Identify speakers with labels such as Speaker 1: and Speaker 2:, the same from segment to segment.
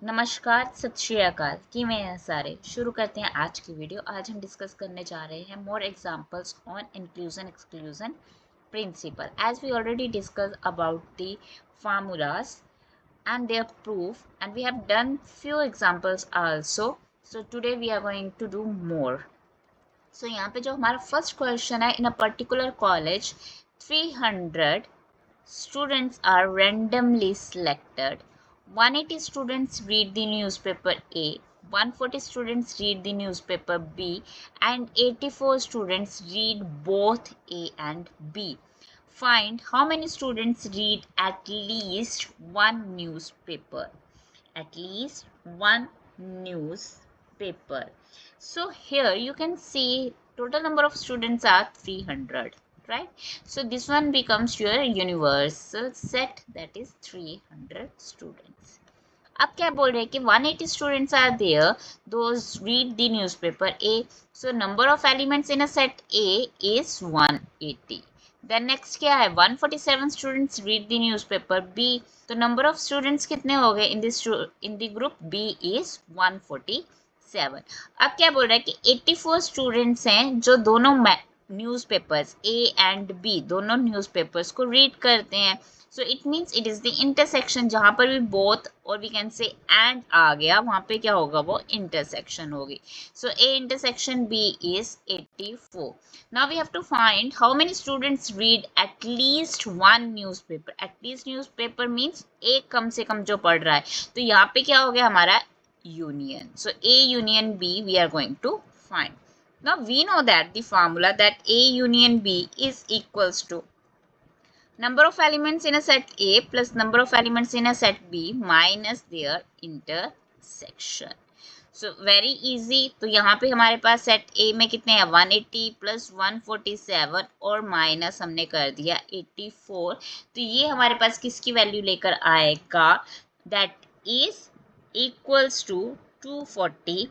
Speaker 1: नमस्कार, सत श्री अकाल। किवें हैं सारे। शुरू करते हैं आज की वीडियो। आज हम डिस्कस करने जा रहे हैं more examples on inclusion exclusion principle. As we already discuss about the formulas and their proof, and we have done few examples also. So today we are going to do more. So यहाँ पे जो हमारा first question है, in a particular college 300 students are randomly selected. 180 students read the newspaper A, 140 students read the newspaper B, and 84 students read both A and B. Find how many students read at least one newspaper. At least one newspaper. So here you can see total number of students are 300. Right, so this one becomes your universal set, that is 300 students. अब क्या बोल रहे हैं कि 180 students are there, those read the newspaper A, so number of elements in a set A is 180. then next क्या है, 147 students read the newspaper B, तो number of students कितने हो गए in the group B is 147. अब क्या बोल रहा है कि 84 students हैं जो दोनों न्यूज़पेपर्स A एंड B दोनों न्यूज़पेपर्स को रीड करते हैं. So it means it is the intersection, जहाँ पर भी बोथ और वी कैन से एंड आ गया, वहाँ पे क्या होगा, वो इंटरसेक्शन होगी. So A intersection B is 84. Now we have to find how many students read at least one newspaper. At least newspaper means एक कम से कम जो पढ़ रहा है. तो यहाँ पे क्या हो गया हमारा union. So A union B we are going to find. Now we know that the formula that A union B is equals to number of elements in a set A plus number of elements in a set B minus their intersection. So very easy. तो यहाँ पे हमारे पास set A में कितने हैं, 180 plus 147 और minus हमने कर दिया 84. तो ये हमारे पास किसकी वैल्यू लेकर आएगा, that is equals to 243.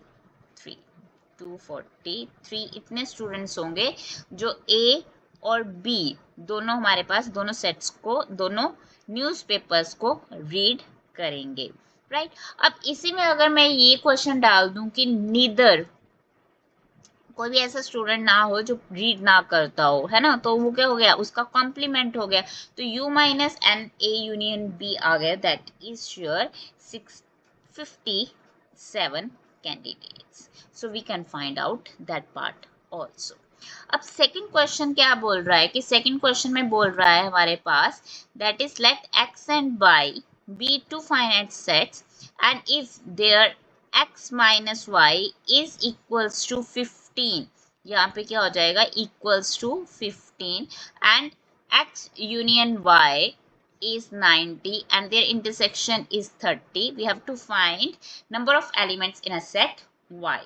Speaker 1: 243 इतने स्टूडेंट्स होंगे जो A और B दोनों हमारे पास दोनों सेट्स को, दोनों न्यूज़पेपर्स को रीड करेंगे. राइट, अब इसी में अगर मैं ये क्वेश्चन डाल दूं कि नीदर, कोई भी ऐसा स्टूडेंट ना हो जो रीड ना करता हो, है ना, तो वो क्या हो गया, उसका कॉम्प्लीमेंट हो गया. तो U minus N A union B आ गया, that is your 657 candidates. So we can find out that part also. अब सेकंड क्वेश्चन क्या बोल रहा है कि सेकंड क्वेश्चन में बोल रहा है हमारे पास, that is let x and y be two finite sets and if their x minus y is equals to 15. यहाँ पे क्या हो जाएगा, equals to 15 and x union y is 90 and their intersection is 30. We have to find number of elements in a set y.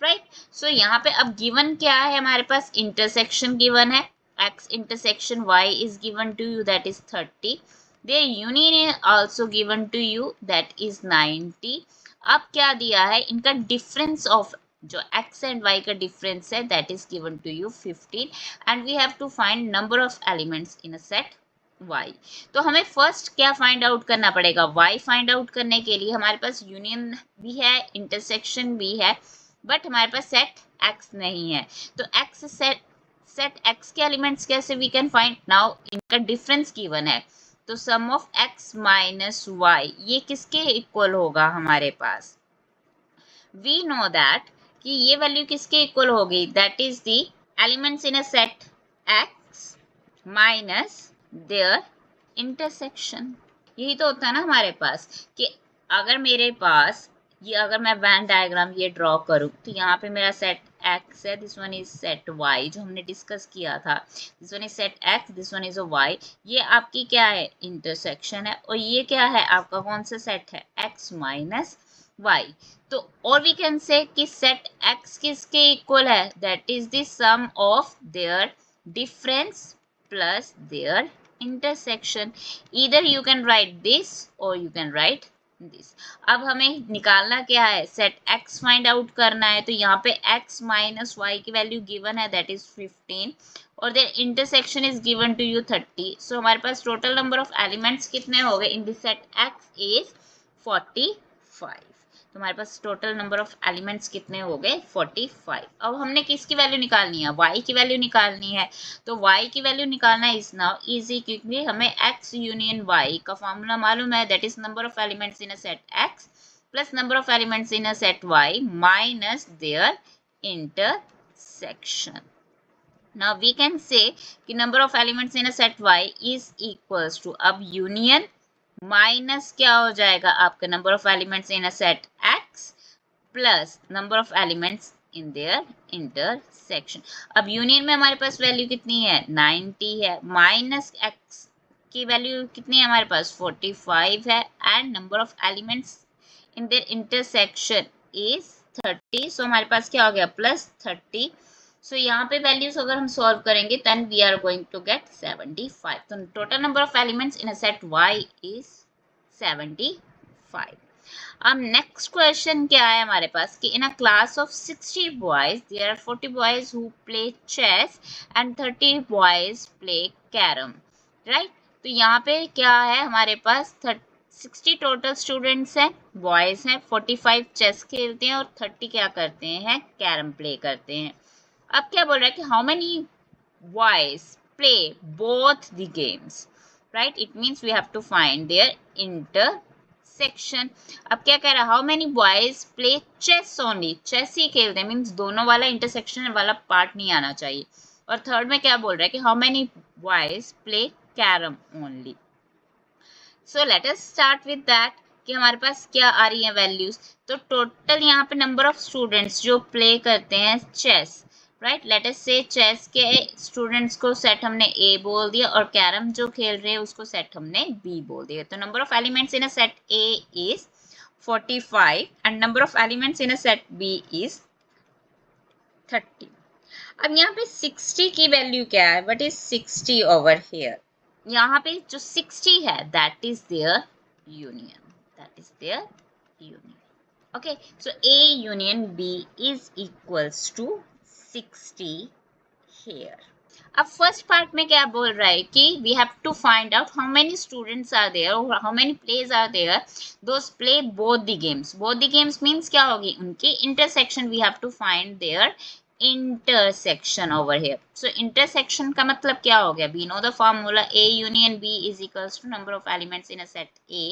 Speaker 1: Right, so यहाँ पे अब given क्या है हमारे पास, इंटरसेक्शन गिवन है, x intersection y is given to you, that is 30. their union is also given to you, that is 90. अब क्या दिया है, इनका डिफरेंस ऑफ जो x एंड y का डिफरेंस है, that is given to you 15 and we have to find number of elements in a set y. तो हमें फर्स्ट क्या फाइंड आउट करना पड़ेगा, y फाइंड आउट करने के लिए हमारे पास यूनियन भी है, इंटरसेक्शन भी है, बट हमारे पास सेट x नहीं है. तो x सेट x के एलिमेंट्स कैसे वी कैन फाइंड, नाउ इनका डिफरेंस गिवन है, तो सम ऑफ x माइनस y ये किसके इक्वल होगा हमारे पास, वी नो दैट कि ये वैल्यू किसके इक्वल होगी, that is the elements in a set x minus their intersection. यही तो होता है ना हमारे पास कि अगर मेरे पास ये, अगर मैं वैन डायग्राम ये ड्रॉ करूँ, तो यहाँ पे मेरा सेट x है, this one is set y जो हमने डिस्कस किया था, this one is set x, this one is a y. ये आपकी क्या है, इंटरसेक्शन है, और ये क्या है आपका कौन सा सेट है, x माइनस y. तो और वी कैन से कि सेट x किसके इक्वल है, that is the sum of their difference plus their intersection. Either you can write this or you can write this. अब हमें निकालना क्या है, सेट x फाइंड आउट करना है, तो यहाँ पे x माइनस y की वैल्यू गिवन है, दैट इज 15 और their intersection is given to you 30. So हमारे पास टोटल नंबर ऑफ एलिमेंट्स कितने हो गए in this set x is 45. तो हमारे पास टोटल नंबर ऑफ एलिमेंट्स कितने हो गए 45। अब हमने किसकी वैल्यू निकालनी है, y की वैल्यू निकालनी है। तो y की वैल्यू निकालना इज नाउ इजी, क्योंकि हमें x यूनियन y का फॉर्मूला मालूम है, that is number of elements in a set x plus number of elements in a set y minus their intersection. Now we can say कि number of elements in a set y is equals to, अब union minus क्या हो जाएगा आपका number of elements in a set x plus number of elements in their intersection. अब union में हमारे पास value कितनी है 90 है, माइनस x की वैल्यू कितनी है हमारे पास 45 है, and number of elements in their intersection is 30। So हमारे पास क्या हो गया प्लस 30। सो यहाँ पे वैल्यूज अगर हम सॉल्व करेंगे then we are going to get 75। तो total number of elements in a set y is 75। अब नेक्स्ट क्वेश्चन क्या है हमारे पास कि in a class of 60 boys there are 40 boys who play chess and 30 boys play carrom, right. तो यहाँ पे क्या है हमारे पास 60 टोटल स्टूडेंट्स हैं, बॉयज हैं, 45 चेस खेलते हैं और 30 क्या करते हैं कैरम प्ले करते हैं। अब क्या बोल रहा है कि how many boys play both the games, right? It means we have to find their intersection. अब क्या कह रहा है how many boys play chess only, chess ही खेलते हैं, मीन्स दोनों वाला इंटरसेक्शन वाला पार्ट नहीं आना चाहिए। और थर्ड में क्या बोल रहा है कि how many boys play carom only. So let us start with that कि हमारे पास क्या आ रही है वैल्यूज। तो टोटल यहाँ पे नंबर ऑफ स्टूडेंट्स जो प्ले करते हैं चेस, राइट, लेट अस से चेस के स्टूडेंट्स को सेट हमने ए बोल दिया और कैरम जो खेल रहे हैं उसको सेट हमने बी बोल दिया। तो number of elements in a set A is 45 and number of elements in a set B is 30। अब यहाँ पे 60 की वैल्यू क्या है, व्हाट इज 60 ओवर हियर, यहाँ पे जो 60 है that is their union, that is their union. Okay, so A union B is equals to 60 here. अब फर्स्ट पार्ट में क्या बोल रहा है कि we have to find out how many students are there or how many plays are there, those play both the games. Both the games means क्या होगी उनकी intersection, we have to find their intersection over here. So intersection का मतलब क्या हो गया, we know the formula A union B is equals to number of elements in a set A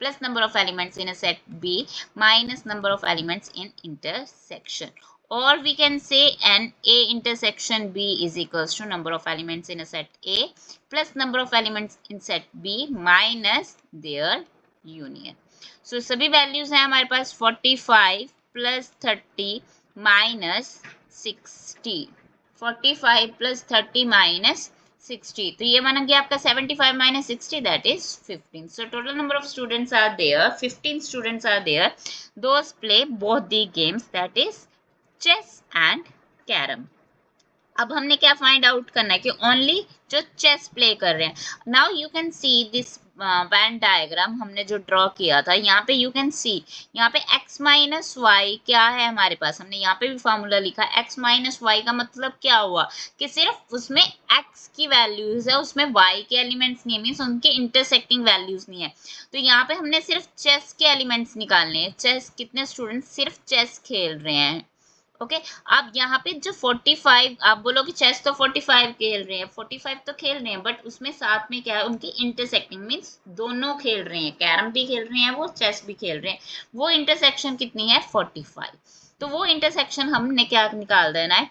Speaker 1: plus number of elements in a set B minus number of elements in intersection, or we can say an A intersection B is equals to number of elements in a set A plus number of elements in set B minus their union. So सभी values हैं हमारे पास 45 plus 30 minus 60, 45 plus 30 minus 60, तो ये बन गया आपका 75 minus 60 that is 15. So total number of students are there, 15 students are there, those play both the games that is chess and carom. अब हमने क्या फाइंड आउट करना है कि ओनली जो चेस प्ले कर रहे हैं। Now you can see this Venn diagram हमने जो ड्रॉ किया था, यहाँ पे यू कैन सी यहाँ पे x माइनस वाई क्या है हमारे पास, हमने यहाँ पे भी फॉर्मूला लिखा x माइनस वाई का मतलब क्या हुआ कि सिर्फ उसमें x की वैल्यूज है, उसमें y के एलिमेंट्स नहीं है, मीन्स उनके इंटरसेक्टिंग वैल्यूज नहीं है। तो यहाँ पे हमने सिर्फ चेस के एलिमेंट्स निकालने हैं, चेस कितने स्टूडेंट्स सिर्फ चेस खेल रहे हैं। ओके अब यहाँ पे जो 45 आप बोलोगे चेस तो 45 खेल रहे हैं, 45 तो खेल रहे हैं, बट उसमें साथ में क्या है उनकी इंटरसेक्टिंग मीन्स दोनों खेल रहे हैं, कैरम भी खेल रहे हैं वो चेस भी खेल रहे हैं, वो इंटरसेक्शन कितनी है 45। तो वो इंटरसेक्शन हमने क्या निकाल देना है,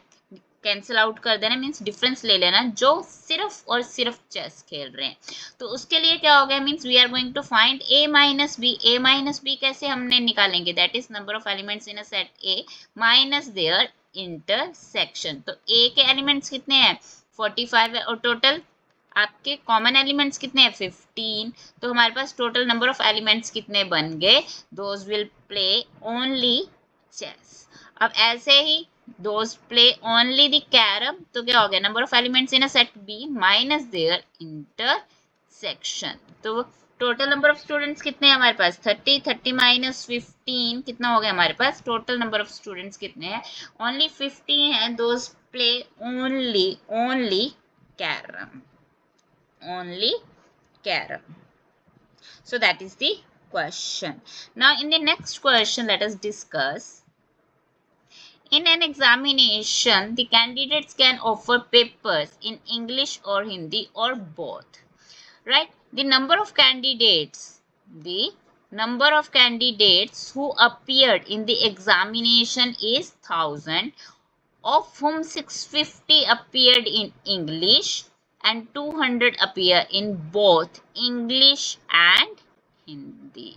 Speaker 1: कैंसिल आउट कर देना, मीन्स डिफरेंस ले लेना जो सिर्फ और सिर्फ चेस खेल रहे हैं। तो उसके लिए क्या हो गया means we are going to find a minus B. a minus B कैसे हमने निकालेंगे, that is number of elements in a set a minus their intersection. तो a के एलिमेंट्स कितने हैं 45 है और टोटल आपके कॉमन एलिमेंट्स कितने हैं 15। तो हमारे पास टोटल नंबर ऑफ एलिमेंट्स कितने बन गए, those will play only chess. अब ऐसे ही those play only the carom, तो क्या हो गया number of elements in a set B minus their intersection. तो टोटल नंबर ऑफ स्टूडेंट्स कितने हैं हमारे पास 30, 30 माइनस 15 कितना हो गया हमारे पास, टोटल नंबर ऑफ स्टूडेंट्स कितने हैं ओनली 50 हैं, those play only carrom, only carrom. So that is the question. Now in the next question, let us discuss. In an examination, the candidates can offer papers in English or Hindi or both. Right? The number of candidates who appeared in the examination is 1000, of whom 650 appeared in English and 200 appear in both English and Hindi.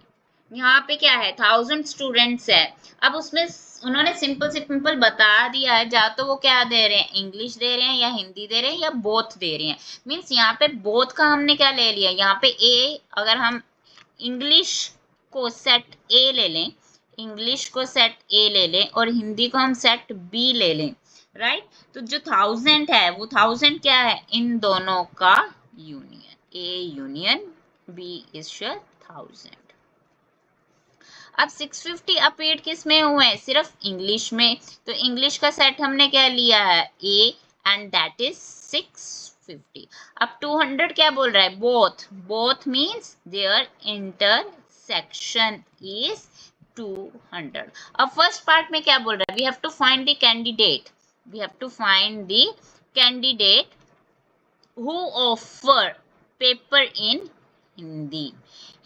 Speaker 1: यहाँ पे क्या है, 1000 students है. अब उसमें उन्होंने simple बता दिया है, या तो वो क्या दे रहे हैं, इंग्लिश दे रहे हैं या हिंदी दे रहे हैं या बोथ दे रहे हैं. मीन्स यहाँ पे बोथ का हमने क्या ले लिया, यहाँ पे ए, अगर हम इंग्लिश को सेट ए ले लें, इंग्लिश को सेट ए ले लें और हिंदी को हम सेट बी ले लें, राइट. तो जो 1000 है वो 1000 क्या है, इन दोनों का union, A union B is 1000. अब 650 अपीयर्ड किस में हुए हैं, सिर्फ इंग्लिश में. तो इंग्लिश का सेट हमने क्या लिया है, ए, एंड दैट इज 650. अब 200 क्या बोल रहा है, both means their intersection is 200. अब फर्स्ट पार्ट में क्या बोल रहा है, we have to find the candidate who offer paper in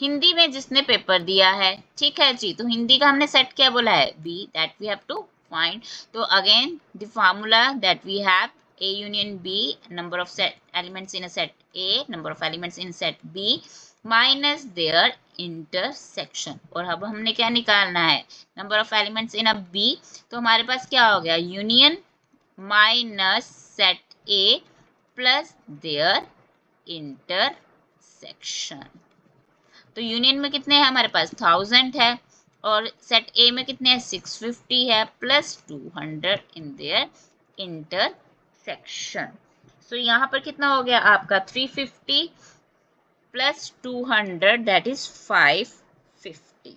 Speaker 1: Hindi में जिसने पेपर दिया है. ठीक है जी. तो हिंदी का हमने सेट क्या बोला है, B, that we have to find. तो again the formula that we have, A union B, number of set elements in a set A, number of elements in set B, minus their intersection. और अब हमने क्या निकालना है, number of elements in a B. तो हमारे पास क्या हो गया, union minus set A plus their intersection. तो यूनियन में कितने हैं हमारे पास, 1000 है, और सेट ए में कितने हैं, 650 है, प्लस 200 इन देयर इंटरसेक्शन. सो यहाँ पर कितना हो गया आपका, 350 plus 200 that is 550.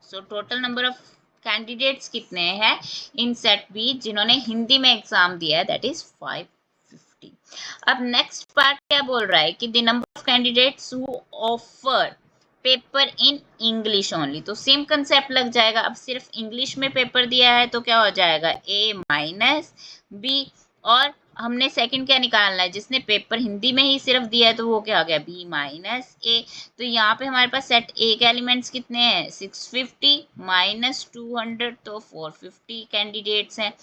Speaker 1: So total number of candidates कितने हैं इन सेट बी जिन्होंने हिंदी में एग्जाम दिया है, दैट इज 550. अब नेक्स्ट पार्ट क्या बोल रहा है कि the number of candidates who offer paper in English only. तो सेम कंसेप्ट लग जाएगा. अब सिर्फ इंग्लिश में पेपर दिया है तो क्या हो जाएगा, ए माइनस बी. और हमने सेकंड क्या निकालना है, जिसने पेपर हिंदी में ही सिर्फ दिया है तो वो क्या हो गया, बी माइनस ए. तो यहाँ पे हमारे पास सेट ए के एलिमेंट्स कितने हैं, 650 माइनस 200, तो 450 कैंडिडेट्स हैं.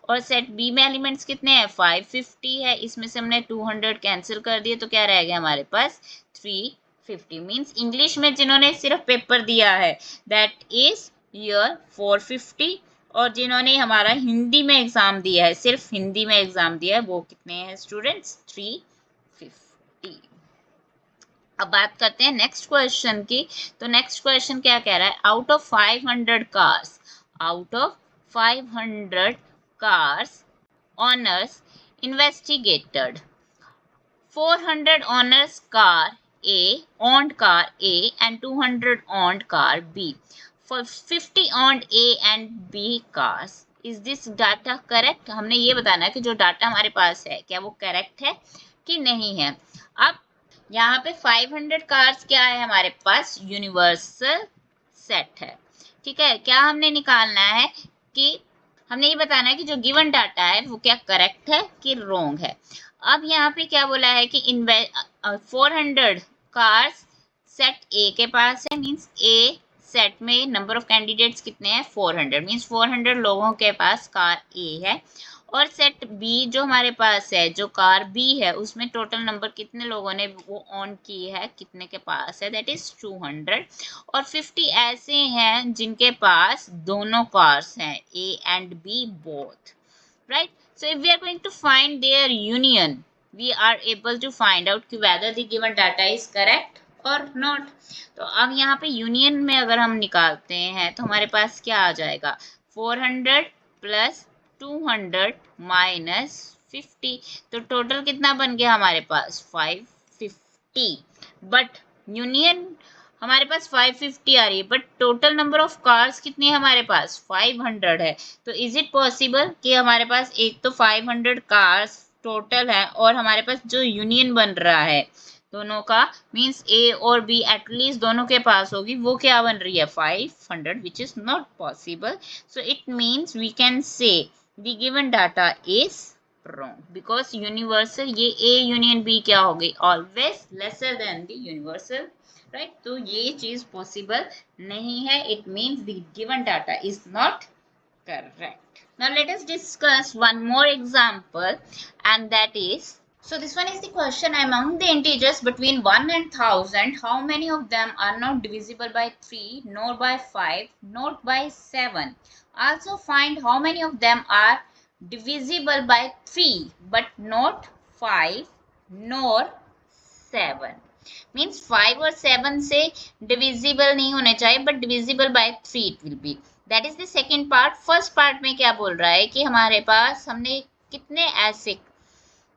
Speaker 1: और सेट बी में एलिमेंट्स कितने हैं, 550 है. इसमें से हमने 200 कैंसिल कर दिए तो क्या रह गया हमारे पास, 350. मीन्स इंग्लिश में जिन्होंने सिर्फ पेपर दिया है दैट इज योर 450, और जिन्होंने हमारा हिंदी में एग्जाम दिया है, सिर्फ हिंदी में एग्जाम दिया है, वो कितने हैं स्टूडेंट्स, 350. अब बात करते हैं नेक्स्ट क्वेश्चन की. तो नेक्स्ट क्वेश्चन क्या कह रहा है, out of 500 cars honours investigated, 400 honours car owned car A and 200 owned car B. For 50 owned A and B cars, is this data correct? हमने ये बताना है कि जो डाटा हमारे पास है क्या वो करेक्ट है कि नहीं है. अब यहाँ पे 500 कार्स क्या है हमारे पास, यूनिवर्सल सेट है. ठीक है. क्या हमने निकालना है कि हमने ये बताना है कि जो गिवन डाटा है वो क्या करेक्ट है कि रॉन्ग है. अब यहाँ पे क्या बोला है कि 400 कार्स सेट ए के पास है, मींस ए सेट में नंबर ऑफ कैंडिडेट्स कितने हैं, 400, मींस 400 लोगों के पास कार ए है. और सेट बी जो हमारे पास है, जो कार बी है, उसमें टोटल नंबर कितने लोगों ने वो ऑन की है, कितने के पास है, दैट इज 200. और 50 ऐसे हैं जिनके पास दोनों कार्स हैं, A and B both, right. So if we are going to find their union, we are able to find out whether the given data is correct or not. तो अब यहाँ पे यूनियन में अगर हम निकालते हैं तो हमारे पास क्या आ जाएगा, 400 प्लस 200 माइनस 50. तो टोटल कितना बन गया हमारे पास, 550. बट यूनियन हमारे पास 550 आ रही है, but total number of cars कितनी है हमारे पास, 500 है. तो इज इट पॉसिबल कि हमारे पास एक तो 500 कार्स टोटल है और हमारे पास जो यूनियन बन रहा है दोनों का मीन्स ए और बी एटलीस्ट दोनों के पास होगी, वो क्या बन रही है 500, which is not possible. So it means we can say the given data is wrong because universal ये A यूनियन B क्या हो गई always lesser than the universal, right? तो ये चीज पॉसिबल नहीं है. It means the given data is not correct. Now let us discuss one more example, and that is, so this one is the question: among the integers between 1 and 1000, how many of them are not divisible by 3, nor by 5, nor by 7? Also find how many of them are divisible by 3 but not 5 nor 7. Means 5 और 7 से divisible नहीं होने चाहिए, but divisible by 3 it will be. That is the second part. First part में क्या बोल रहा है कि हमारे पास हमने कितने ऐसे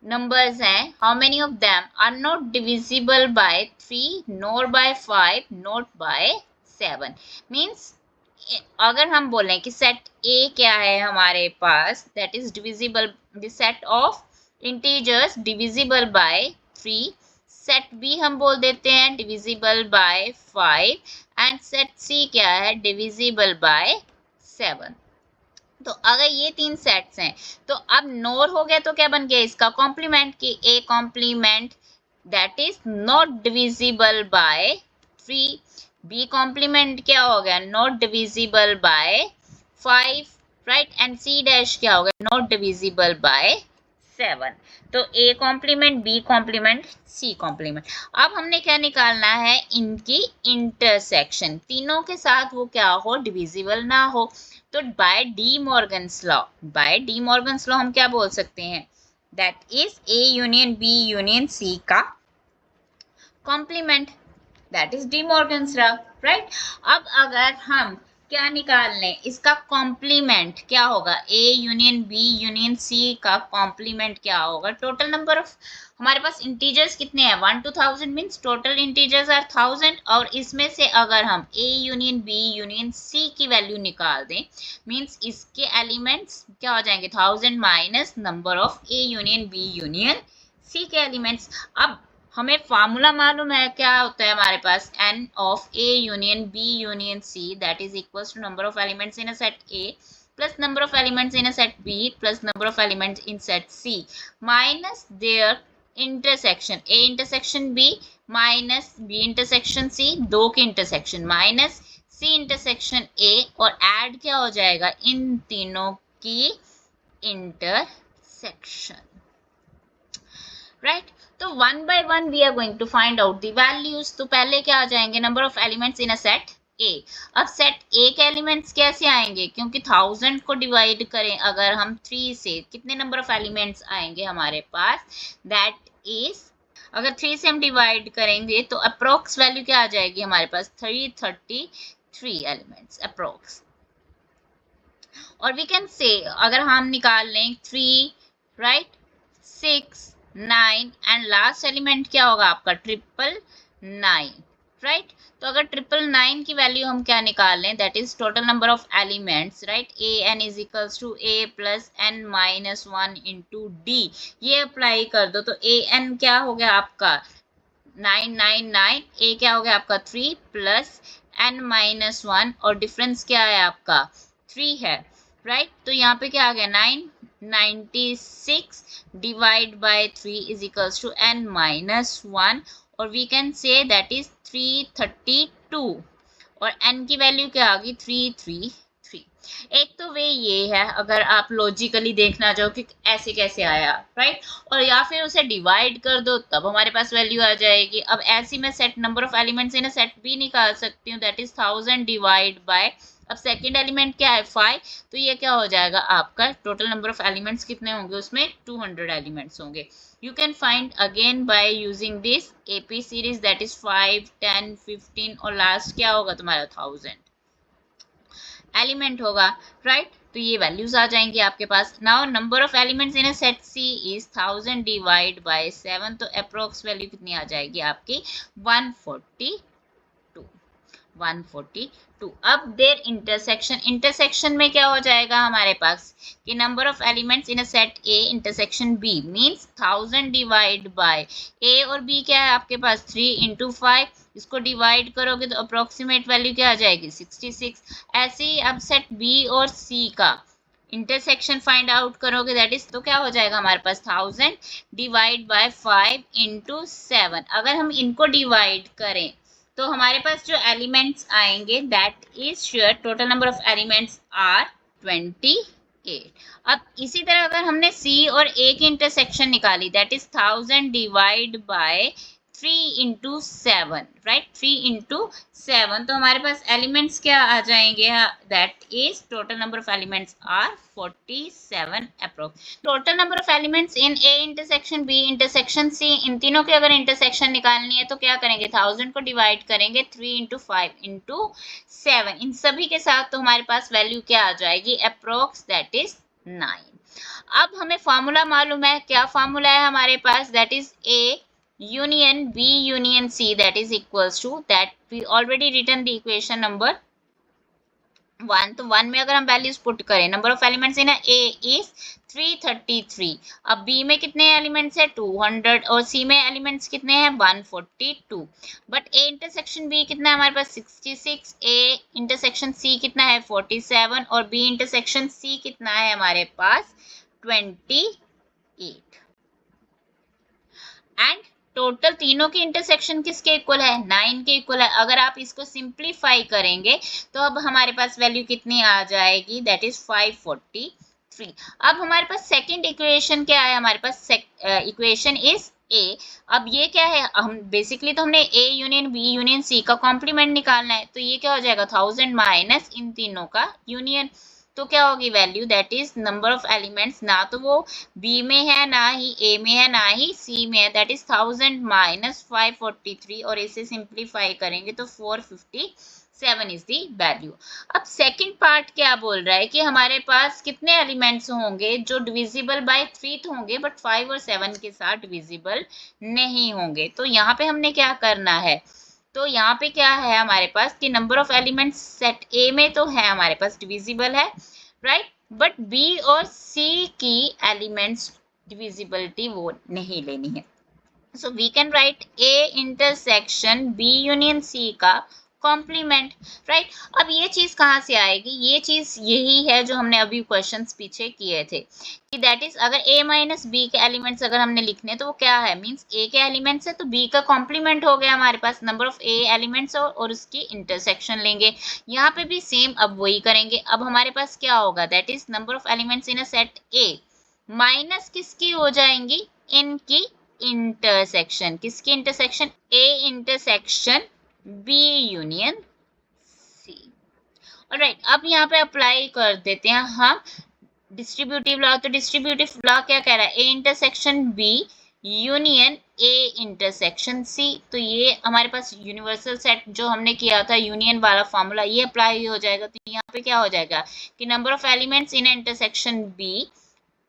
Speaker 1: नंबर्स हैं, how many of them are not divisible by 3 nor by 5 not by 7. Means अगर हम बोलें कि सेट ए क्या है हमारे पास, that is divisible the set of integers divisible by 3. Set B हम बोल देते हैं divisible by 5 and set C क्या है डिविजिबल बाय 7. तो अगर ये तीन सेट्स हैं तो अब नोर हो गया तो क्या बन गया इसका कॉम्प्लीमेंट की A complement that is not divisible by 3. B complement क्या हो गया not divisible by 5, right, and C dash क्या हो गया नॉट डिविजिबल बाय 7. तो A complement B complement C complement. अब हमने क्या निकालना है इनकी इंटरसेक्शन, तीनों के साथ वो क्या हो डिविजिबल ना हो. तो by De Morgan's law, by De Morgan's law हम क्या बोल सकते हैं that is A union B union C का complement, that is De Morgan's law, right. अब अगर हम क्या निकाल लें इसका कॉम्प्लीमेंट क्या होगा A union B union C का कॉम्प्लीमेंट क्या होगा. टोटल नंबर ऑफ हमारे पास इंटीजर्स कितने हैं 1 to 1000 means total integers are 1000 और इसमें से अगर हम A union B union C की वैल्यू निकाल दें मीन्स इसके एलिमेंट्स क्या हो जाएंगे 1000 minus number of A union B union C के एलिमेंट्स. अब हमें फार्मूला मालूम है क्या होता है हमारे पास n of a union b union c that is equals to number of elements in a set a plus number of elements in a set b plus number of elements in set c minus their intersection a intersection b minus b intersection c, दो के intersection minus c intersection a और add क्या हो जाएगा इन तीनों की intersection, right. तो one by one we are going to find out the values. तो पहले क्या आ जाएंगे number of elements in a set A. अब सेट ए के एलिमेंट्स कैसे आएंगे क्योंकि 1000 को डिवाइड करें अगर हम 3 से कितने नंबर ऑफ एलिमेंट्स आएंगे हमारे पास दैट इज अगर 3 से हम डिवाइड करेंगे तो अप्रोक्स वैल्यू क्या आ जाएगी हमारे पास 333 एलिमेंट्स अप्रोक्स. और वी कैन से अगर हम निकाल लें 3, राइट, 6, 9 एंड लास्ट एलिमेंट क्या होगा आपका 999, राइट. तो अगर 999 की वैल्यू हम क्या निकाल लें that is total number of elements, right. A n is equals to a plus n minus 1 into d, ये अप्लाई कर दो. तो ए एन क्या हो गया आपका 999, ए क्या हो गया आपका 3 प्लस एन माइनस 1 और डिफरेंस क्या है आपका 3 है, राइट. तो यहाँ पे क्या आ गया 996 divide by 3 is equals to n minus 1 और we can say that is 332 और n की वैल्यू क्या आ गई 333. एक तो वे ये है अगर आप लॉजिकली देखना चाहो कि ऐसे कैसे आया, राइट, और या फिर उसे डिवाइड कर दो तब हमारे पास वैल्यू आ जाएगी. अब ऐसी मैं set number of elements in a set भी निकाल सकती हूँ दैट इज 1000 डिवाइड बाय, अब सेकेंड एलिमेंट क्या है 5, तो ये क्या हो जाएगा आपका टोटल नंबर ऑफ एलिमेंट्स कितने होंगे उसमें 200 एलिमेंट्स होंगे. You can find again by using this AP series that is 5, 10, 15 और लास्ट क्या होगा तुम्हारा 1000 एलिमेंट होगा, राइट. तो ये वैल्यूज आ जाएंगे आपके पास. Now number of elements in a set C is 1000 divide by 7, तो अप्रोक्स वैल्यू कितनी आ जाएगी आपकी 142. 142। अब देयर इंटरसेक्शन, इंटरसेक्शन में क्या हो जाएगा हमारे पास कि number of elements in a set A intersection B means 1000 divide by A और बी क्या है आपके पास 3 इंटू 5, इसको डिवाइड करोगे तो अप्रोक्सीमेट वैल्यू क्या आ जाएगी 66। ऐसे ही अब सेट बी और सी का इंटरसेक्शन फाइंड आउट करोगे दैट इज, तो क्या हो जाएगा हमारे पास 1000 डिवाइड बाय 5 इंटू 7। अगर हम इनको डिवाइड करें तो हमारे पास जो एलिमेंट्स आएंगे that is sure total number of elements are 28। अब इसी तरह अगर हमने सी और ए की इंटरसेक्शन निकाली that is 1000 divide by 3 into 7, right, 3 into 7, तो हमारे पास एलिमेंट्स क्या आ जाएंगे that is total number of elements are 47 approx. Total number of elements in A intersection B intersection C, इन तीनों के अगर इंटरसेक्शन निकालनी है तो क्या करेंगे 1000 को डिवाइड करेंगे 3 इंटू 5 इंटू 7, इन सभी के साथ तो हमारे पास वैल्यू क्या आ जाएगी अप्रोक्स दैट इज 9। अब हमें फॉर्मूला मालूम है, क्या फॉर्मूला है हमारे पास that is A union B union C that is equals to that we already written the equation number 1। तो 1 में अगर हम वैल्यूज पुट करें number of elements in A is 333। अब बी में कितने एलिमेंट्स है 200 और सी में एलिमेंट्स कितने हैं 142। बट ए इंटरसेक्शन बी कितना है हमारे पास 66, ए इंटरसेक्शन सी कितना है 47 और बी इंटरसेक्शन सी कितना है हमारे पास 28। एंड टोटल तीनों के इंटरसेक्शन किसके इक्वल है 9 के इक्वल है। अगर आप इसको सिंप्लीफाई करेंगे तो अब हमारे पास वैल्यू कितनी आ जाएगी दैट इज 543। अब हमारे पास सेकंड इक्वेशन क्या है हमारे पास इक्वेशन इज ए। अब ये क्या है हम बेसिकली तो हमने A union B union C का कॉम्प्लीमेंट निकालना है, तो ये क्या हो जाएगा 1000 माइनस इन तीनों का यूनियन, तो क्या होगी value that is number of elements ना तो वो बी में है ना ही ए में है ना ही सी में है दैट इज 1000 माइनस 543 और इसे सिंप्लीफाई करेंगे तो 457 इज दी वैल्यू। अब सेकंड पार्ट क्या बोल रहा है कि हमारे पास कितने एलिमेंट्स होंगे जो डिविजिबल बाय 3 होंगे बट 5 और 7 के साथ डिविजिबल नहीं होंगे। तो यहाँ पे हमने क्या करना है, तो यहाँ पे क्या है हमारे पास कि number of elements set A में तो है हमारे पास डिविजिबल है, राइट, बट बी और सी की एलिमेंट्स डिविजिबिलिटी वो नहीं लेनी है। So we can write A intersection B union C का कॉम्प्लीमेंट, राइट। अब ये चीज कहाँ से आएगी, ये चीज यही है जो हमने अभी क्वेश्चंस पीछे किए थे कि दैट इज अगर a माइनस बी के एलिमेंट्स अगर हमने लिखने तो वो क्या है मींस a के एलिमेंट्स है तो b का कॉम्प्लीमेंट हो गया हमारे पास नंबर ऑफ a एलिमेंट्स और उसकी इंटरसेक्शन लेंगे। यहाँ पे भी सेम अब वही करेंगे। अब हमारे पास क्या होगा that is number of elements in a set a minus किसकी हो जाएंगी इनकी इंटरसेक्शन, किसकी intersection a intersection B union C. Alright, अब यहाँ पे अप्लाई कर देते हैं हम डिस्ट्रीब्यूटिव लॉ। तो डिस्ट्रीब्यूटिव लॉ क्या कह रहा है A intersection B union A intersection C, तो ये हमारे पास यूनिवर्सल सेट जो हमने किया था यूनियन वाला फॉर्मूला ये अप्लाई हो जाएगा। तो यहाँ पे क्या हो जाएगा कि number of elements in intersection B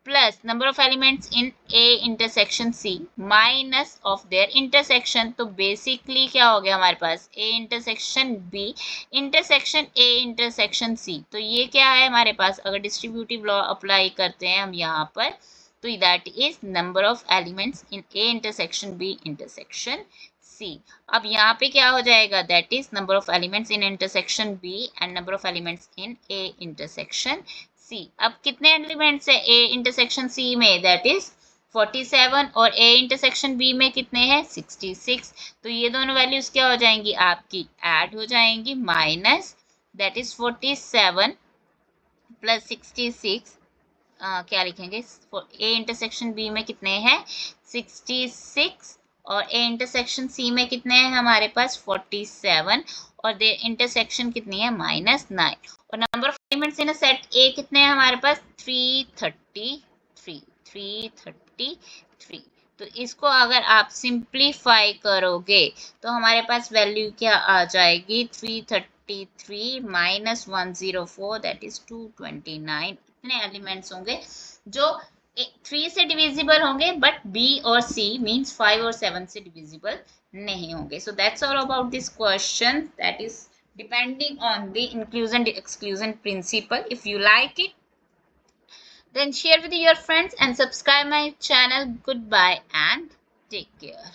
Speaker 1: plus number of elements in A intersection C minus of their intersection. तो बेसिकली क्या हो गया हमारे पास A intersection B intersection A intersection C, तो ये क्या है हमारे पास अगर डिस्ट्रीब्यूटिव लॉ अप्लाई करते हैं हम यहाँ पर तो that is number of elements in A intersection B intersection C. अब यहाँ पे क्या हो जाएगा that is number of elements in intersection B and number of elements in A intersection C. अब कितने एलिमेंट्स है ए इंटरसेक्शन सी में दैट इज 47 और ए इंटरसेक्शन बी में कितने हैं 66। तो ये दोनों वैल्यूज क्या हो जाएंगी आपकी ऐड हो जाएंगी माइनस दैट इज 47 प्लस 66 क्या लिखेंगे ए इंटरसेक्शन बी में कितने हैं 66 और ए इंटरसेक्शन सी में कितने हैं हमारे पास 47 और दे इंटरसेक्शन कितनी है -9 और number of elements in a set ए कितने हैं हमारे पास 333। तो इसको अगर आप सिंप्लीफाई करोगे तो हमारे पास वैल्यू क्या आ जाएगी 333 माइनस 104 दैट इज 229। इतने एलिमेंट्स होंगे जो 3 से डिविजिबल होंगे बट बी और सी मींस 5 और 7 से डिविजिबल नहीं होंगे। So that's all about this question that is depending on the inclusion exclusion principle. If you like it, then share with your friends and subscribe my channel. Goodbye and take care.